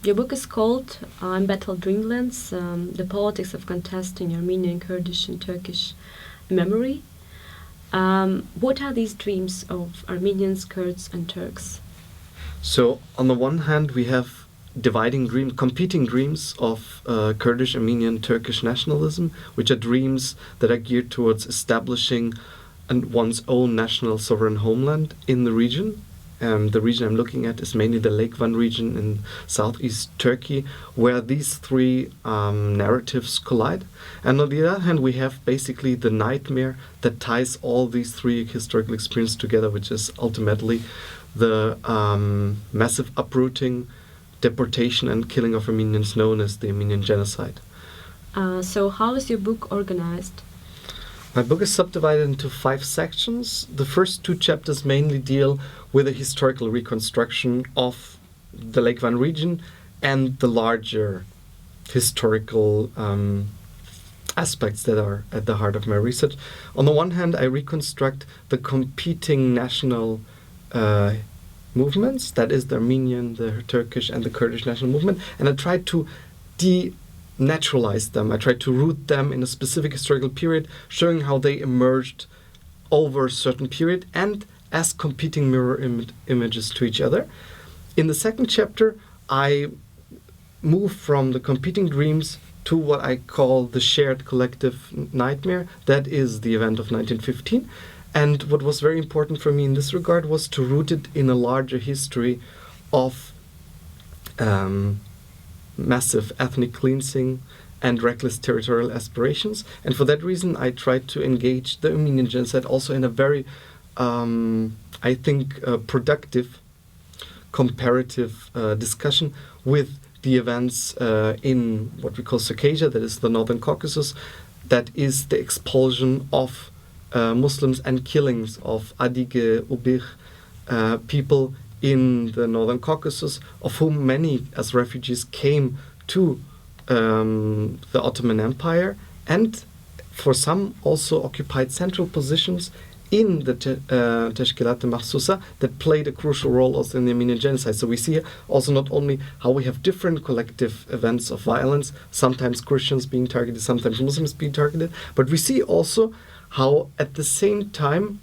Your book is called Embattled Dreamlands, The Politics of Contesting Armenian, Kurdish and Turkish Memory. What are these dreams of Armenians, Kurds and Turks? So on the one hand, we have competing dreams of Kurdish, Armenian, Turkish nationalism, which are dreams that are geared towards establishing one's own national sovereign homeland in the region. The region I'm looking at is mainly the Lake Van region in southeast Turkey, where these three narratives collide. And on the other hand, we have basically the nightmare that ties all these three historical experiences together, which is ultimately the massive uprooting, deportation and killing of Armenians known as the Armenian Genocide. So how is your book organized? My book is subdivided into 5 sections. The first 2 chapters mainly deal with a historical reconstruction of the Lake Van region and the larger historical aspects that are at the heart of my research. On the one hand, I reconstruct the competing national movements, that is the Armenian, the Turkish and the Kurdish national movement, and I try to denaturalize them. I try to root them in a specific historical period, showing how they emerged over a certain period and as competing mirror images to each other. In the second chapter, I move from the competing dreams to what I call the shared collective nightmare. That is the event of 1915. And what was very important for me in this regard was to root it in a larger history of massive ethnic cleansing and reckless territorial aspirations. And for that reason, I tried to engage the Armenian genocide also in a very, I think, productive, comparative discussion with the events in what we call Circassia, that is the Northern Caucasus, that is the expulsion of Muslims and killings of Adige, Ubykh people in the Northern Caucasus, of whom many as refugees came to the Ottoman Empire, and for some also occupied central positions in the Teshkilat Mahsusa that played a crucial role also in the Armenian genocide. So we see also not only how we have different collective events of violence, sometimes Christians being targeted, sometimes Muslims being targeted, but we see also how at the same time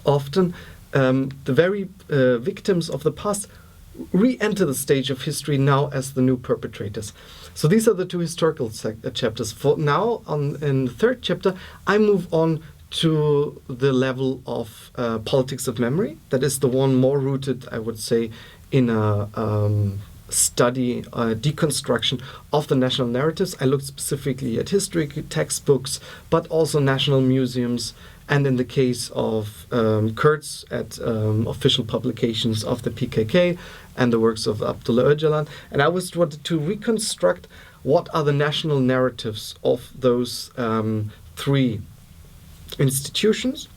often the very victims of the past re-enter the stage of history now as the new perpetrators. So these are the 2 historical chapters. For now, in the 3rd chapter, I move on to the level of politics of memory. That is the one more rooted, I would say, in a study, deconstruction of the national narratives. I looked specifically at history textbooks, but also national museums, and in the case of Kurds, at official publications of the PKK and the works of Abdullah Öcalan. And I wanted to reconstruct what are the national narratives of those 3 institutions,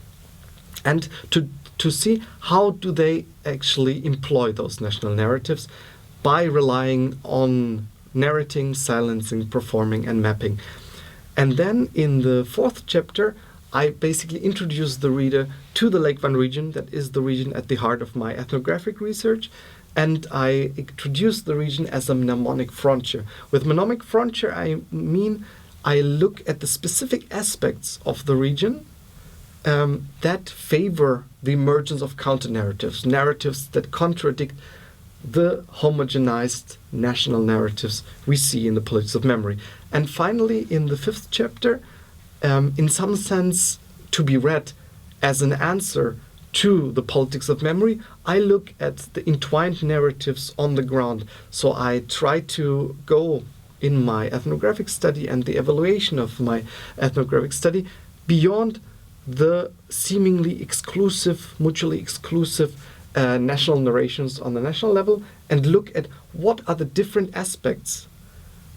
and to see how do they actually employ those national narratives by relying on narrating, silencing, performing and mapping. And then in the 4th chapter, I basically introduce the reader to the Lake Van region, that is the region at the heart of my ethnographic research, and I introduce the region as a mnemonic frontier. With mnemonic frontier, I mean I look at the specific aspects of the region that favor the emergence of counter-narratives, narratives that contradict the homogenized national narratives we see in the Politics of Memory. And finally, in the 5th chapter, in some sense to be read as an answer to the Politics of Memory, I look at the entwined narratives on the ground. So I try to go in my ethnographic study and the evaluation of my ethnographic study beyond the seemingly exclusive, mutually exclusive national narrations on the national level, and look at what are the different aspects,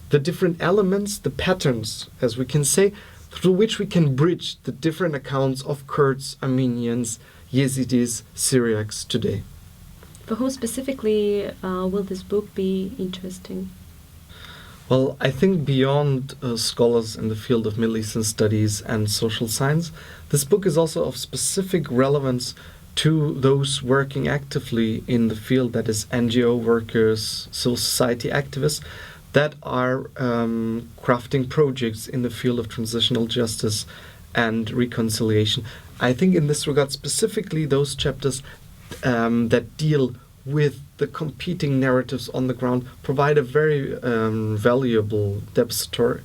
the different elements, the patterns, as we can say, through which we can bridge the different accounts of Kurds, Armenians, Yazidis, Syriacs today. For whom specifically will this book be interesting? Well, I think beyond scholars in the field of Middle Eastern studies and social science, this book is also of specific relevance to those working actively in the field, that is NGO workers, civil society activists, that are crafting projects in the field of transitional justice and reconciliation. I think in this regard, specifically those chapters that deal with the competing narratives on the ground provide a very valuable depository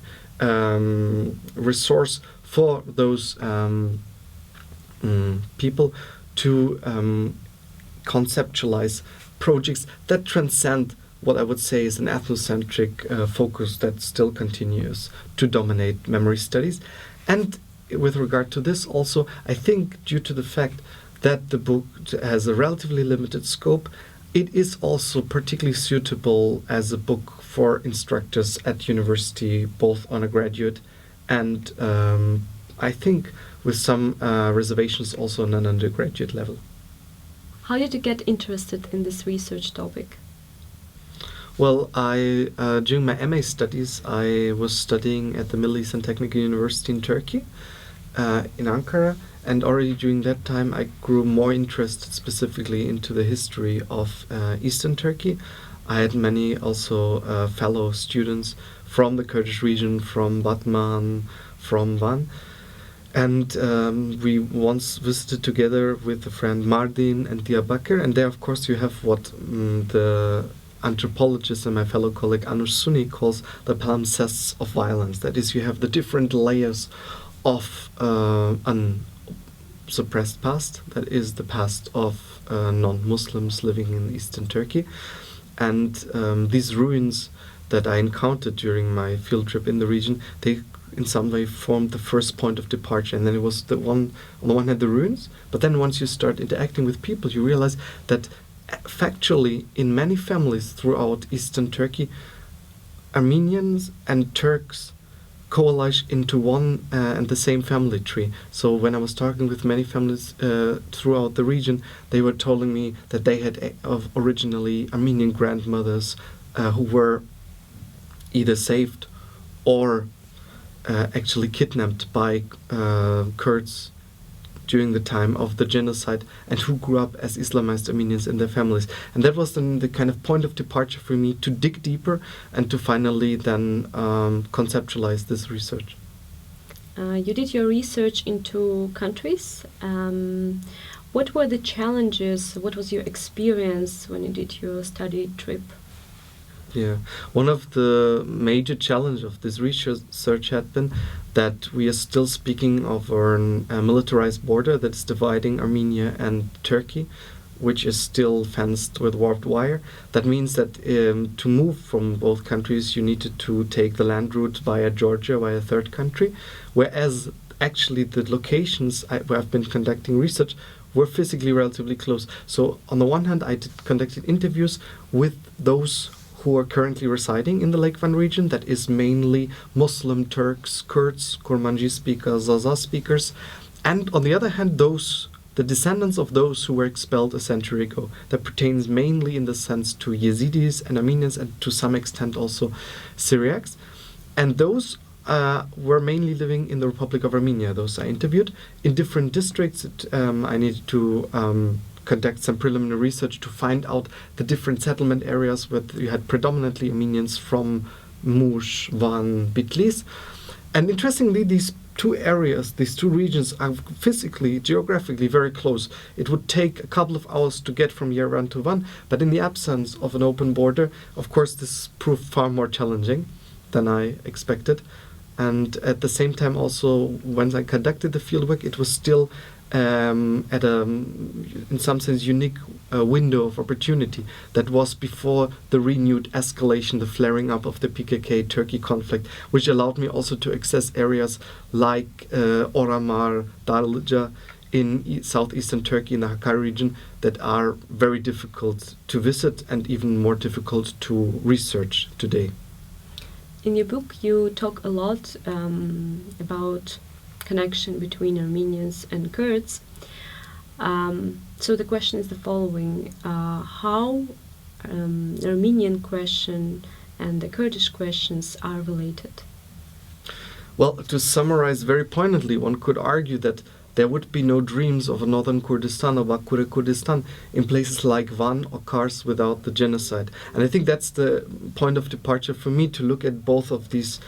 resource for those people to conceptualize projects that transcend what I would say is an ethnocentric focus that still continues to dominate memory studies. And with regard to this also, I think due to the fact that the book has a relatively limited scope, it is also particularly suitable as a book for instructors at university, both on a graduate and I think with some reservations also on an undergraduate level. How did you get interested in this research topic? Well, during my MA studies, I was studying at the Middle Eastern Technical University in Turkey, in Ankara, and already during that time I grew more interested specifically into the history of Eastern Turkey. I had many also fellow students from the Kurdish region, from Batman, from Van, and we once visited together with a friend Mardin and Diyarbakir, and there of course you have what the anthropologist and my fellow colleague Suny calls the palimpsests of violence. That is, you have the different layers of suppressed past, that is the past of non-Muslims living in Eastern Turkey. And these ruins that I encountered during my field trip in the region, they in some way formed the first point of departure. And then it was on the one hand the ruins, but then once you start interacting with people, you realize that factually in many families throughout Eastern Turkey, Armenians and Turks coalesce into one and the same family tree. So when I was talking with many families throughout the region, they were telling me that they had originally Armenian grandmothers who were either saved or actually kidnapped by Kurds during the time of the genocide, and who grew up as Islamized Armenians in their families. And that was then the kind of point of departure for me to dig deeper and to finally then conceptualize this research. You did your research into countries. What were the challenges? What was your experience when you did your study trip? Yeah, one of the major challenges of this research had been that we are still speaking of a militarized border that is dividing Armenia and Turkey, which is still fenced with barbed wire. That means that to move from both countries, you needed to take the land route via Georgia, via a third country, whereas actually the locations where I've been conducting research were physically relatively close. So on the one hand, I conducted interviews with those who are currently residing in the Lake Van region, that is mainly Muslim Turks, Kurds, Kurmanji speakers, Zaza speakers, and on the other hand, the descendants of those who were expelled a century ago. That pertains mainly in the sense to Yazidis and Armenians, and to some extent also Syriacs. And those were mainly living in the Republic of Armenia. Those I interviewed in different districts. I needed to conduct some preliminary research to find out the different settlement areas where you had predominantly Armenians from Mush, Van, Bitlis. And interestingly, these two areas, these two regions are physically, geographically very close. It would take a couple of hours to get from Yerevan to Van, but in the absence of an open border, of course, this proved far more challenging than I expected. And at the same time also, when I conducted the fieldwork, it was still at a, in some sense, unique window of opportunity that was before the renewed escalation, the flaring up of the PKK-Turkey conflict, which allowed me also to access areas like Oramar, Darlıca in southeastern Turkey, in the Hakkari region, that are very difficult to visit and even more difficult to research today. In your book, you talk a lot about connection between Armenians and Kurds. So the question is the following: how the Armenian question and the Kurdish questions are related? Well, to summarize very pointedly, one could argue that there would be no dreams of a northern Kurdistan or Bakure Kurdistan in places like Van or Kars without the genocide. And I think that's the point of departure for me, to look at both of these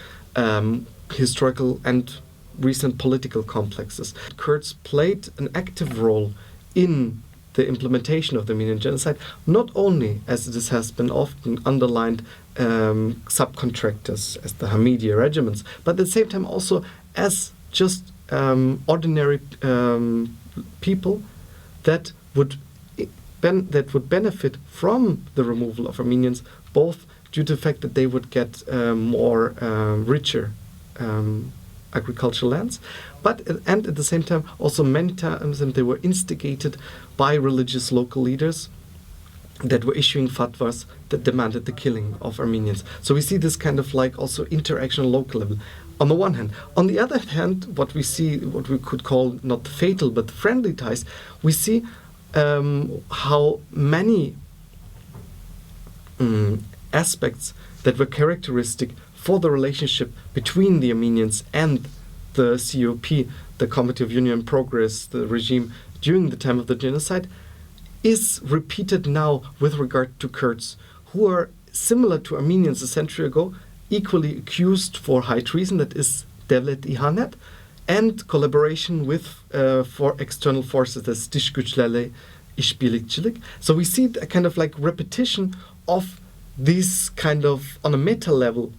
historical and recent political complexes. Kurds played an active role in the implementation of the Armenian genocide, not only, as this has been often underlined, subcontractors as the Hamidiya regiments, but at the same time also as just ordinary people that would benefit from the removal of Armenians, both due to the fact that they would get more richer agricultural lands, and at the same time also many times they were instigated by religious local leaders that were issuing fatwas that demanded the killing of Armenians. So we see this kind of like also interaction on local level on the one hand. On the other hand, what we see, what we could call not fatal but friendly ties, we see how many aspects that were characteristic for the relationship between the Armenians and the COP, the Committee of Union and Progress, the regime during the time of the genocide, is repeated now with regard to Kurds, who are similar to Armenians a century ago, equally accused for high treason, that is devlet ihanet, and collaboration with for external forces as dış güçlerle işbirlikçilik. So we see a kind of like repetition of these kind of, on a meta level,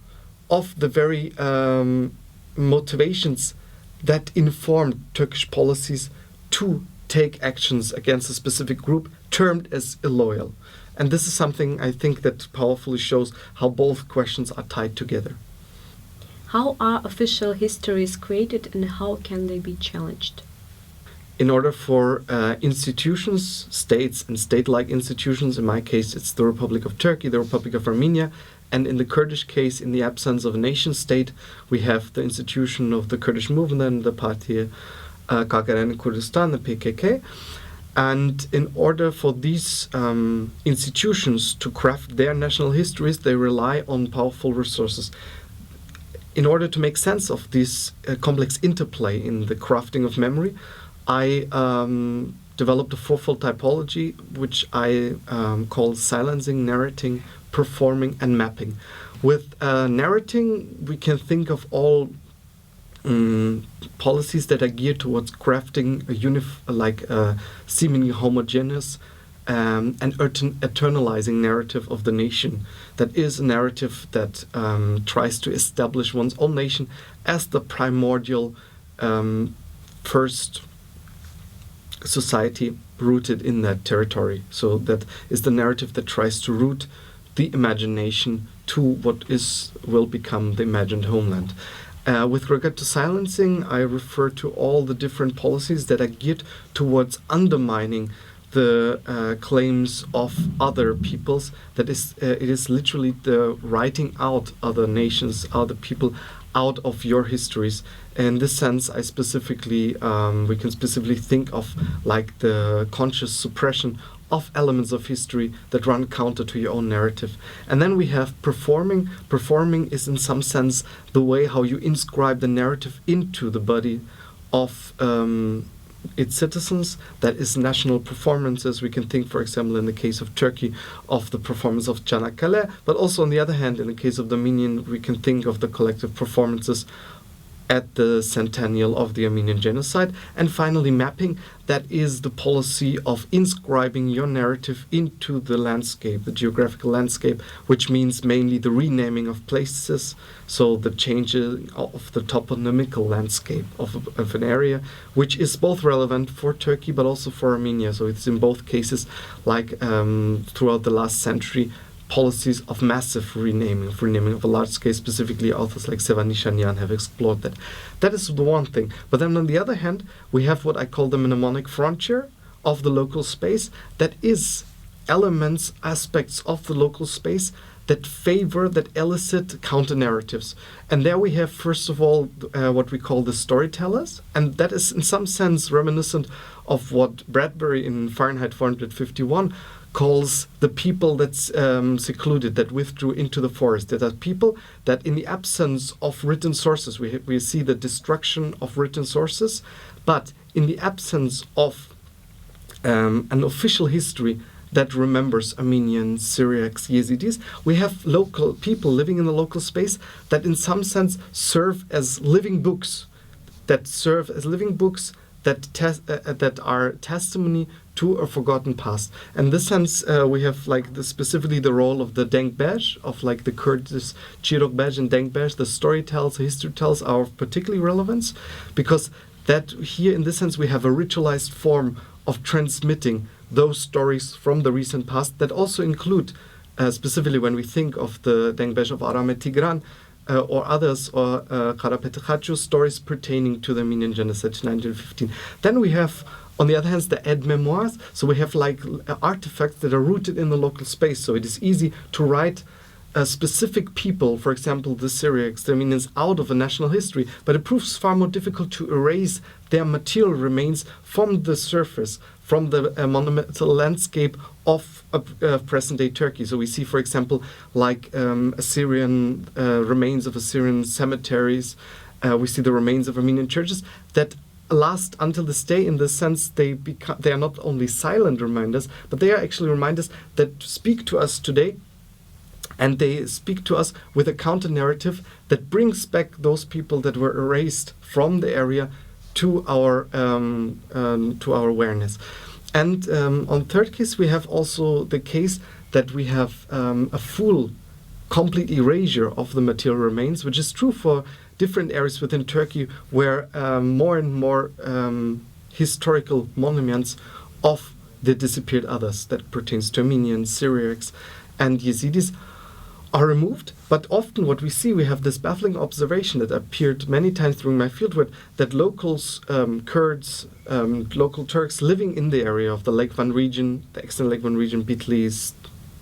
of the very motivations that informed Turkish policies to take actions against a specific group termed as illoyal. And this is something I think that powerfully shows how both questions are tied together. How are official histories created and how can they be challenged? In order for institutions, states and state-like institutions, in my case it's the Republic of Turkey, the Republic of Armenia, and in the Kurdish case, in the absence of a nation state, we have the institution of the Kurdish movement, the Parti Kagaren Kurdistan, the PKK. And in order for these institutions to craft their national histories, they rely on powerful resources. In order to make sense of this complex interplay in the crafting of memory, I developed a fourfold typology, which I call silencing, narrating, performing, and mapping. With narrating, we can think of all policies that are geared towards crafting a seemingly homogeneous and eternalizing narrative of the nation. That is a narrative that tries to establish one's own nation as the primordial first society rooted in that territory. So that is the narrative that tries to root the imagination to what will become the imagined homeland. With regard to silencing, I refer to all the different policies that are geared towards undermining the claims of other peoples. That is, it is literally the writing out other nations, other people out of your histories. In this sense, I specifically, we can specifically think of like the conscious suppression of elements of history that run counter to your own narrative. And then we have performing. Performing is in some sense the way how you inscribe the narrative into the body of its citizens. That is national performances. We can think, for example, in the case of Turkey, of the performance of Çanakkale, but also on the other hand, in the case of the Armenian, we can think of the collective performances at the centennial of the Armenian genocide. And finally, mapping, that is the policy of inscribing your narrative into the landscape, the geographical landscape, which means mainly the renaming of places, so the changing of the toponymical landscape of an area, which is both relevant for Turkey but also for Armenia. So it's in both cases, like throughout the last century, policies of massive renaming of a large scale. Specifically, authors like Sevanishanian have explored that. That is the one thing. But then on the other hand, we have what I call the mnemonic frontier of the local space. That is elements, aspects of the local space that favor, that elicit counter-narratives. And there we have, first of all, what we call the storytellers. And that is in some sense reminiscent of what Bradbury in Fahrenheit 451 calls the people that's secluded, that withdrew into the forest. That are people that in the absence of written sources, we see the destruction of written sources, but in the absence of an official history that remembers Armenians, Syriacs, Yazidis, we have local people living in the local space that in some sense serve as living books, that are testimony to a forgotten past. In this sense, we have specifically the role of the Denkbej, of the Kurdish Chirokbej and Denkbej, the storytellers, the history tellers are of particularly relevance, because that here in this sense we have a ritualized form of transmitting those stories from the recent past that also include, specifically when we think of the Denkbej of Arame Tigran, or others, or Karapethachu, stories pertaining to the Armenian genocide in 1915. Then we have, on the other hand, the aide memoirs. So we have artifacts that are rooted in the local space. So it is easy to write specific people, for example, the Syriacs, the Armenians, out of a national history, but it proves far more difficult to erase their material remains from the surface, from the monumental landscape of present-day Turkey. So we see, for example, Assyrian remains of Assyrian cemeteries. We see the remains of Armenian churches that last until this day. In this sense, they are not only silent reminders, but they are actually reminders that speak to us today. And they speak to us with a counter-narrative that brings back those people that were erased from the area to our awareness. And on third case, we have also the case that we have a full, complete erasure of the material remains, which is true for different areas within Turkey where more and more historical monuments of the disappeared others that pertains to Armenians, Syriacs, and Yazidis are removed. But often what we see, we have this baffling observation that appeared many times during my fieldwork, that locals, Kurds, local Turks living in the area of the Lake Van region, the extended Lake Van region, Bitlis,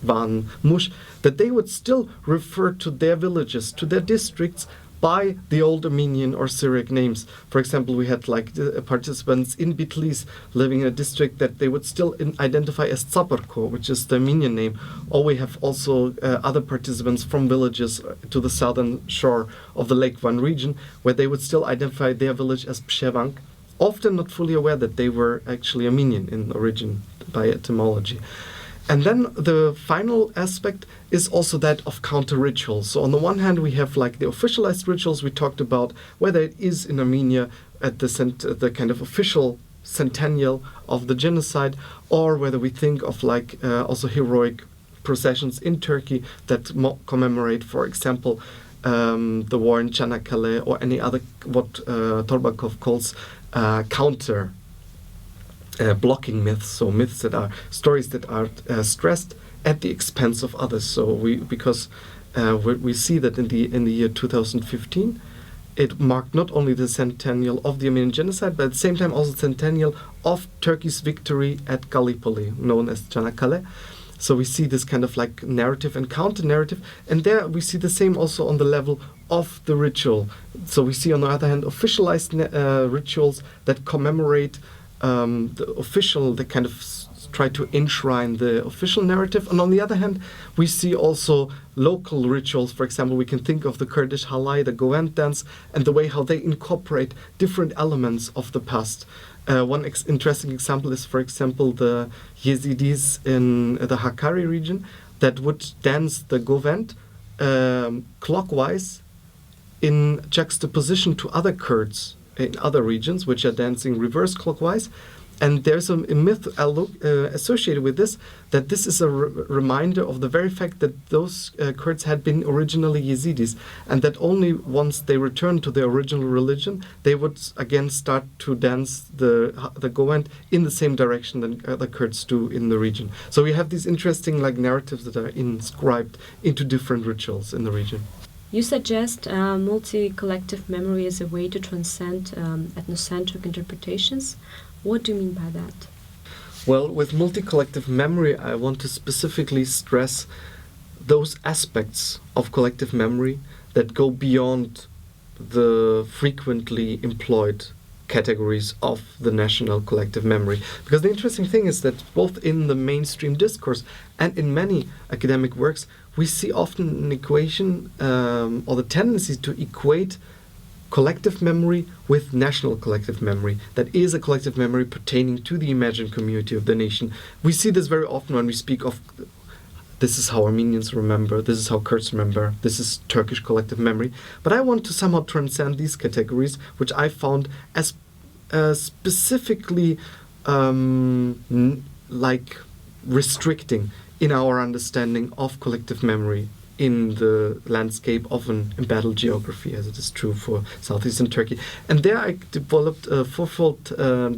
Van, Mush, that they would still refer to their villages, to their districts, by the old Armenian or Syriac names. For example, we had participants in Bitlis living in a district that they would still identify as Tsaparko, which is the Armenian name. Or we have also other participants from villages to the southern shore of the Lake Van region, where they would still identify their village as Pshevang, often not fully aware that they were actually Armenian in origin by etymology. And then the final aspect is also that of counter-rituals. So on the one hand, we have the officialized rituals we talked about, whether it is in Armenia at the kind of official centennial of the genocide, or whether we think of also heroic processions in Turkey that commemorate, for example, the war in Çanakkale, or any other, what Torbakov calls counter blocking myths, so myths that are stories that are stressed at the expense of others. So we see that in the year 2015, it marked not only the centennial of the Armenian genocide, but at the same time also the centennial of Turkey's victory at Gallipoli, known as Çanakkale. So we see this kind of narrative and counter-narrative, and there we see the same also on the level of the ritual. So we see on the other hand officialized rituals that commemorate the official, they kind of try to enshrine the official narrative. And on the other hand, we see also local rituals. For example, we can think of the Kurdish halay, the Govend dance, and the way how they incorporate different elements of the past. One interesting example is, for example, the Yazidis in the Hakkari region that would dance the Govend clockwise in juxtaposition to other Kurds in other regions, which are dancing reverse clockwise. And there's a myth associated with this, that this is a reminder of the very fact that those Kurds had been originally Yazidis, and that only once they returned to their original religion, they would again start to dance the Govend in the same direction that the Kurds do in the region. So we have these interesting narratives that are inscribed into different rituals in the region. You suggest multi-collective memory as a way to transcend ethnocentric interpretations. What do you mean by that? Well, with multi-collective memory, I want to specifically stress those aspects of collective memory that go beyond the frequently employed categories of the national collective memory. Because the interesting thing is that both in the mainstream discourse and in many academic works, we see often an equation or the tendency to equate collective memory with national collective memory. That is a collective memory pertaining to the imagined community of the nation. We see this very often when we speak of this is how Armenians remember, this is how Kurds remember, this is Turkish collective memory. But I want to somehow transcend these categories, which I found as specifically like restricting in our understanding of collective memory in the landscape of an embattled geography, as it is true for southeastern Turkey. And there I developed a fourfold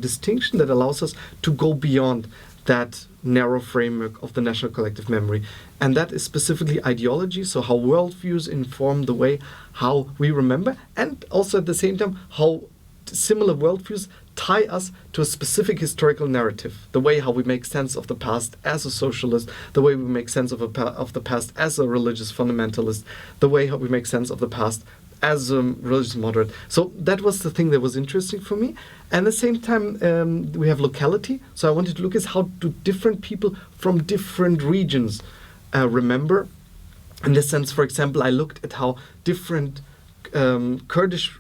distinction that allows us to go beyond that narrow framework of the national collective memory. And that is specifically ideology, so how worldviews inform the way how we remember, and also at the same time how similar worldviews tie us to a specific historical narrative, the way how we make sense of the past as a socialist, the way we make sense of the past as a religious fundamentalist, the way how we make sense of the past as a religious moderate. So that was the thing that was interesting for me. And at the same time, we have locality. So I wanted to look at how do different people from different regions remember. In this sense, for example, I looked at how different Kurdish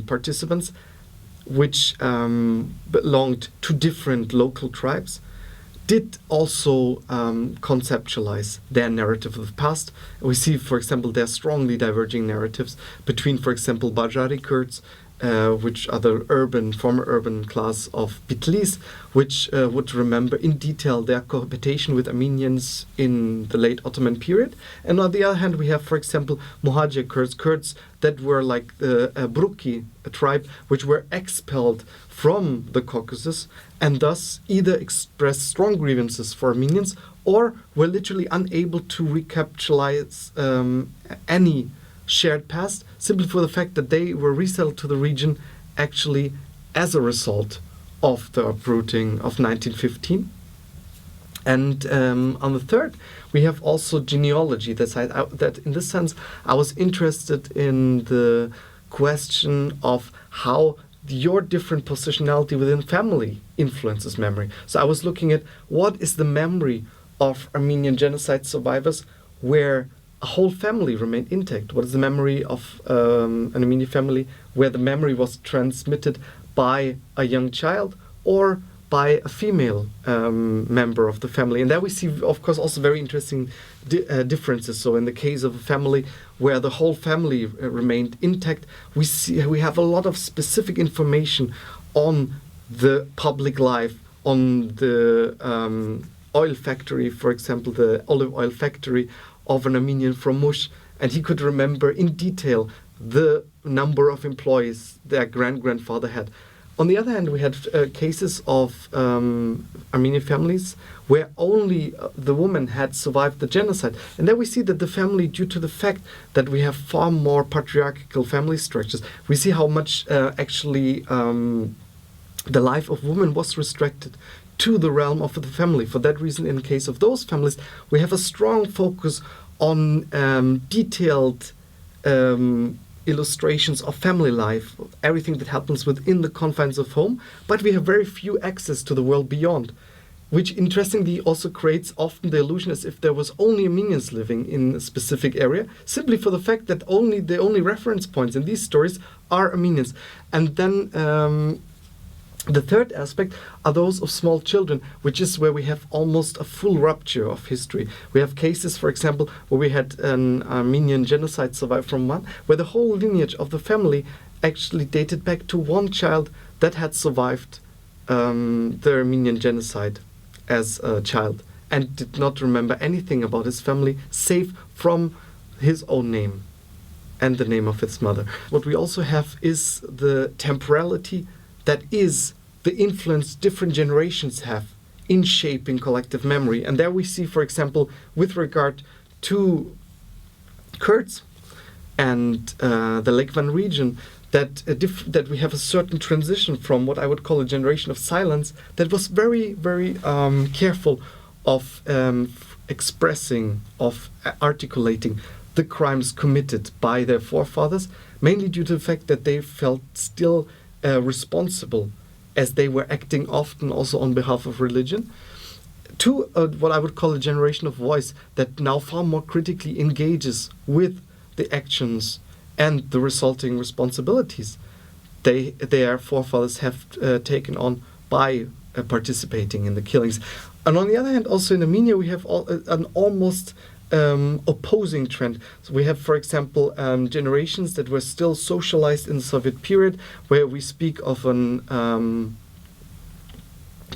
participants which belonged to different local tribes did also conceptualize their narrative of the past. We see, for example, there are strongly diverging narratives between, for example, Bajari Kurds, which are the former urban class of Bitlis, which would remember in detail their cohabitation with Armenians in the late Ottoman period. And on the other hand, we have, for example, Muhajir Kurds that were like the Bruki, a tribe which were expelled from the Caucasus and thus either expressed strong grievances for Armenians or were literally unable to recapitalize any shared past, simply for the fact that they were resettled to the region actually as a result of the uprooting of 1915. And on the third, we have also genealogy. That in this sense, I was interested in the question of how your different positionality within family influences memory. So I was looking at what is the memory of Armenian genocide survivors where a whole family remained intact. What is the memory of an Armenian family where the memory was transmitted by a young child or by a female member of the family? And there we see, of course, also very interesting differences. So in the case of a family where the whole family remained intact, we have a lot of specific information on the public life, on the oil factory, for example, the olive oil factory of an Armenian from Mush, and he could remember in detail the number of employees their grandfather had. On the other hand, we had cases of Armenian families where only the woman had survived the genocide. And there we see that the family, due to the fact that we have far more patriarchal family structures, we see how much actually the life of women was restricted to the realm of the family. For that reason, in the case of those families, we have a strong focus on detailed illustrations of family life, everything that happens within the confines of home, but we have very few access to the world beyond, which interestingly also creates often the illusion as if there was only Armenians living in a specific area, simply for the fact that the only reference points in these stories are Armenians. And then the third aspect are those of small children, which is where we have almost a full rupture of history. We have cases, for example, where we had an Armenian genocide survivor from one, where the whole lineage of the family actually dated back to one child that had survived the Armenian genocide as a child and did not remember anything about his family save from his own name and the name of his mother. What we also have is the temporality that is the influence different generations have in shaping collective memory. And there we see, for example, with regard to Kurds and the Lake Van region, that we have a certain transition from what I would call a generation of silence that was very, very careful of expressing, of articulating the crimes committed by their forefathers, mainly due to the fact that they felt still responsible, as they were acting often also on behalf of religion, to what I would call a generation of voice that now far more critically engages with the actions and the resulting responsibilities their forefathers have taken on by participating in the killings. And on the other hand, also in Armenia, we have an almost opposing trend. So we have, for example, generations that were still socialized in the Soviet period, where we speak of an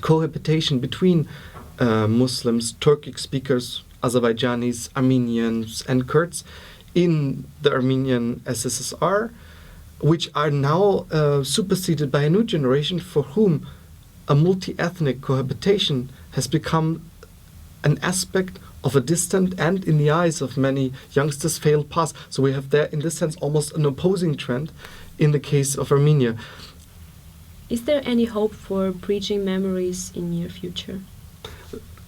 cohabitation between Muslims, Turkic speakers, Azerbaijanis, Armenians, and Kurds in the Armenian SSSR, which are now superseded by a new generation for whom a multi-ethnic cohabitation has become an aspect of a distant and, in the eyes of many youngsters, failed past. So we have there, in this sense, almost an opposing trend in the case of Armenia. Is there any hope for bridging memories in near future?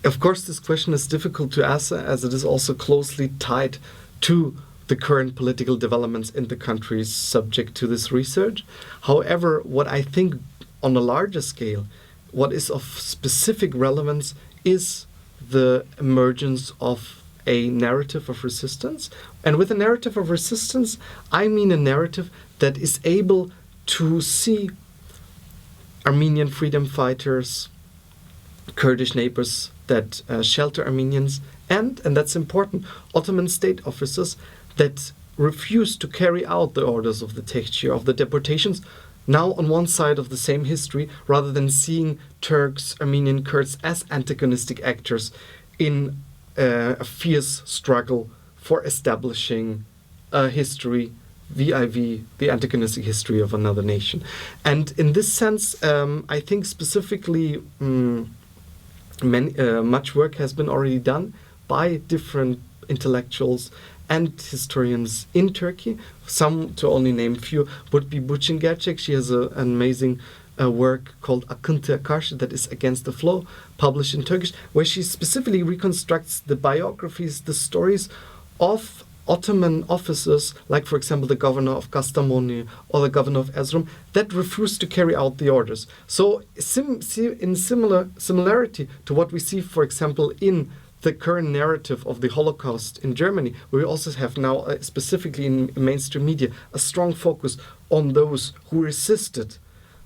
Of course, this question is difficult to answer, as it is also closely tied to the current political developments in the countries subject to this research. However, what I think on a larger scale, what is of specific relevance is the emergence of a narrative of resistance. And with a narrative of resistance, I mean a narrative that is able to see Armenian freedom fighters, Kurdish neighbors that shelter Armenians, and that's important, Ottoman state officers that refuse to carry out the orders of the Täniges, of the deportations, now on one side of the same history, rather than seeing Turks, Armenian Kurds as antagonistic actors in a fierce struggle for establishing a history vis-a-vis the antagonistic history of another nation. And in this sense, I think specifically much work has been already done by different intellectuals and historians in Turkey. Some, to only name a few, would be Burçin Gerçek. She has an amazing work called Akıntıya Karşı, that is Against the Flow, published in Turkish, where she specifically reconstructs the biographies, the stories of Ottoman officers, like, for example, the governor of Kastamonu or the governor of Erzurum, that refused to carry out the orders. So in similarity to what we see, for example, in the current narrative of the Holocaust in Germany, we also have now, specifically in mainstream media, a strong focus on those who resisted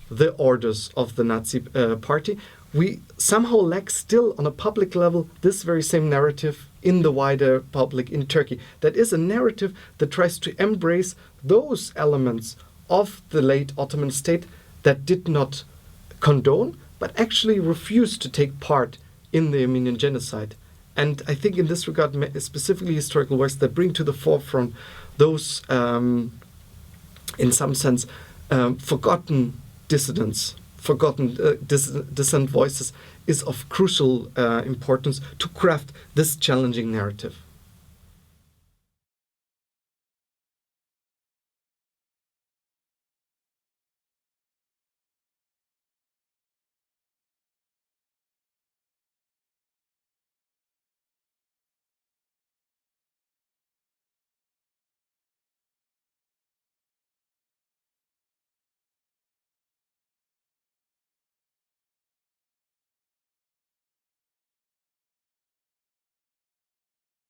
the orders of the Nazi party. We somehow lack still, on a public level, this very same narrative in the wider public in Turkey. That is a narrative that tries to embrace those elements of the late Ottoman state that did not condone, but actually refused to take part in the Armenian genocide. And I think in this regard, specifically historical works that bring to the forefront those, in some sense, forgotten dissidents, forgotten dissident voices, is of crucial importance to craft this challenging narrative.